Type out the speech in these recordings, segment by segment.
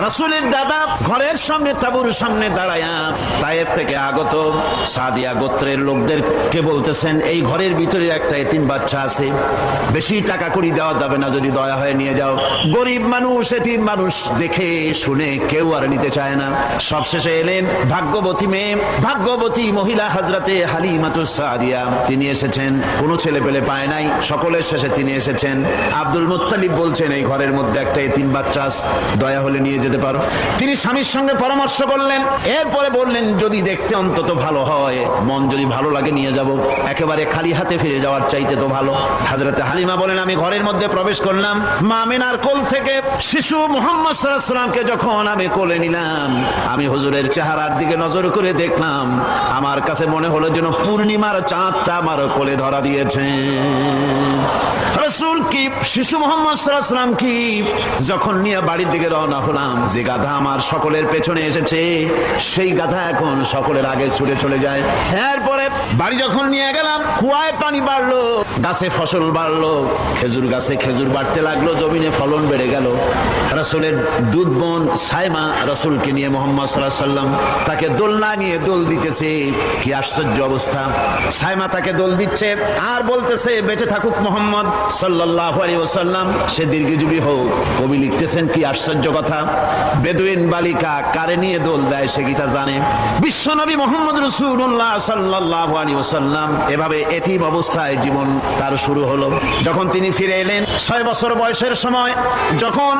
রাসূলের দাদা ঘরের সামনে তাঁবুর সামনে দাঁড়ায়া তায়েফ থেকে আগত সাদিয়া গোত্রের লোকদেরকে বলতেছেন, এই ঘরের ভিতরে একটা এতিম বাচ্চা আছে, বেশি টাকা কড়ি দেওয়া যাবে না, যদি দয়া হয়ে নিয়ে যাও। গরিব মানুষ, এতিম মানুষ দেখে শুনে কেউ আর নিতে চায় না। সবশেষে এলেন ভাগ্যবতী মেয়ে, ভাগ্যবতী মহিলা হযরতে হালিমাতুস সাদিয়া। তিনি এসেছেন, কোনো ছেলে পেলে পায় নাই, সকলের শেষে তিনি এসেছেন। আব্দুল মুত্তালিব বলছেন, এই ঘরের মধ্যে একটা এতিম বাচ্চা আছে, দয়া হলে নিয়ে যেতে পারো। তিনি স্বামীর সঙ্গে পরামর্শ করলেন, এরপরে বললেন, যদি দেখতে অন্তত ভালো হয়, মন যদি ভালো লাগে নিয়ে যাব, একেবারে খালি হাতে ফিরে যাওয়ার চাইতে তো ভালো। হযরতে হালিমা বলেন, আমি ঘরের মধ্যে প্রবেশ করলাম, মা আমিনার কোল থেকে শিশু মুহাম্মদ সাল্লাল্লাহু আলাইহি ওয়াসাল্লামকে যখন আমি কোলে নিলাম, আমি হুজুরের চেহারার দিকে নজর করে দেখলাম, আমার কাছে মনে হলো যেন পূর্ণিমার চাঁদটা আমার কোলে ধরা দিয়েছে। রাসূল কি শিশু মুহাম্মদ সাল্লাল্লাহু আলাইহি ওয়াসাল্লাম কি যখন নিয়ে বাড়ির দিকে রওনা হলাম, যে গাধা আমার সকলের পেছনে এসেছে, সেই গাধা এখন সকলের আগে ছুটে চলে যায়। এরপরে বাড়ি যখন নিয়ে গেলাম, কুয়ায় পানি বাড়লো, গাছে ফসল বাড়লো, খেজুর গাছে খেজুর বাড়তে লাগলো, জমিনে ফলন বেড়ে গেল। রাসূলের দুধ বোন সাইমা রাসূলকে নিয়ে মুহাম্মদ সাল্লাল্লাহু আলাইহি ওয়াসাল্লাম তাকে দোলনা নিয়ে দোল দিতেছে। কি আশ্চর্য অবস্থা! সাইমা তাকে দোল দিচ্ছে আর বলতেছে, বেঁচে থাকুক মুহাম্মদ সাল্লাল্লাহু আলাইহি ওয়াসাল্লাম, সে দীর্ঘজীবী হোক। কবি লিখতেছেন, কি আশ্চর্য কথা! বেদুইন বালিকা কারে নিয়ে দোল দেয় সে কি তা জানে? বিশ্বনবী মুহাম্মদ রাসূলুল্লাহ সাল্লাল্লাহু আলাইহি ওয়াসাল্লাম এভাবে এতিম অবস্থায় জীবন তার শুরু হলো। যখন তিনি ফিরে এলেন 6 বছর বয়সের সময়, যখন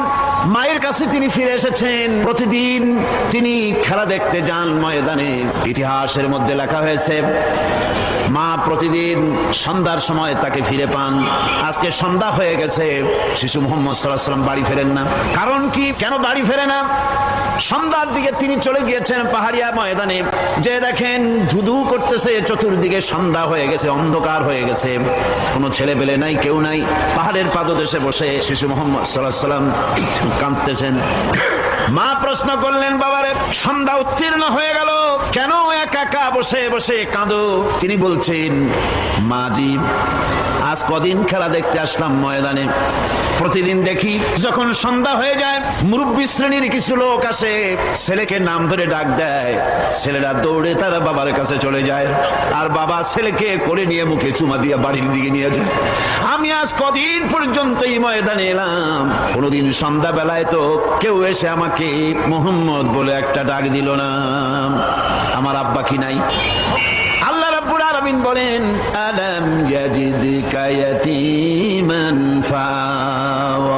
মায়ের কাছে তিনি ফিরে এসেছেন, প্রতিদিন তিনি খেলা দেখতে যান ময়দানে। ইতিহাসের মধ্যে লেখা হয়েছে, মা প্রতিদিন সন্ধ্যার সময় তাকে ফিরে পান। আজকে সন্ধ্যা হয়ে গেছে, শিশু মুহাম্মদ সাল্লাল্লাহু আলাইহি ওয়াসাল্লাম বাড়ি ফেরেন না। কারণ কি, কেন বাড়ি ফেরে না? সন্ধ্যার দিকে তিনি চলে গিয়েছেন পাহাড়িয়া ময়দানে, যে দেখেন ধুধু করতেছে, চতুর্দিকে সন্ধ্যা হয়ে গেছে, অন্ধকার হয়ে গেছে, কোনো ছেলে পেলে নাই, কেউ নাই। পাহাড়ের পাদদেশে বসে শিশু মুহাম্মদ সাল্লাল্লাহু আলাইহি ওয়াসাল্লাম কাঁদতেছেন। মা প্রশ্ন করলেন, বাবারে সন্ধ্যা উত্তীর্ণ হয়ে গেল, কেন একা একা বসে বসে কাঁদো? তিনি বলছেন, মাজি আজ কদিন খেলা দেখতে আসলাম ময়দানে, প্রতিদিন দেখি যখন সন্ধ্যা হয়ে যায়, মুরব্বী শ্রেণীর কিছু লোক আসে, ছেলেকে নাম ধরে ডাক দেয়, ছেলেরা দৌড়ে তার বাবার কাছে চলে যায়, আর বাবা ছেলেকে কোলে নিয়ে মুখে চুমা দিয়ে বাড়ির দিকে নিয়ে যায়। আমি আজ কদিন পর্যন্ত এই ময়দানে এলাম, কোনোদিন সন্ধ্যা বেলায় তো কেউ এসে আমাকে মুহাম্মদ বলে একটা ডাক দিল না। আমার আব্বা কি নাই? আল্লাহ রাব্বুল আলামিন বলেন, আলাম ইয়াজিদকা ইয়াতীমান ফাআওয়া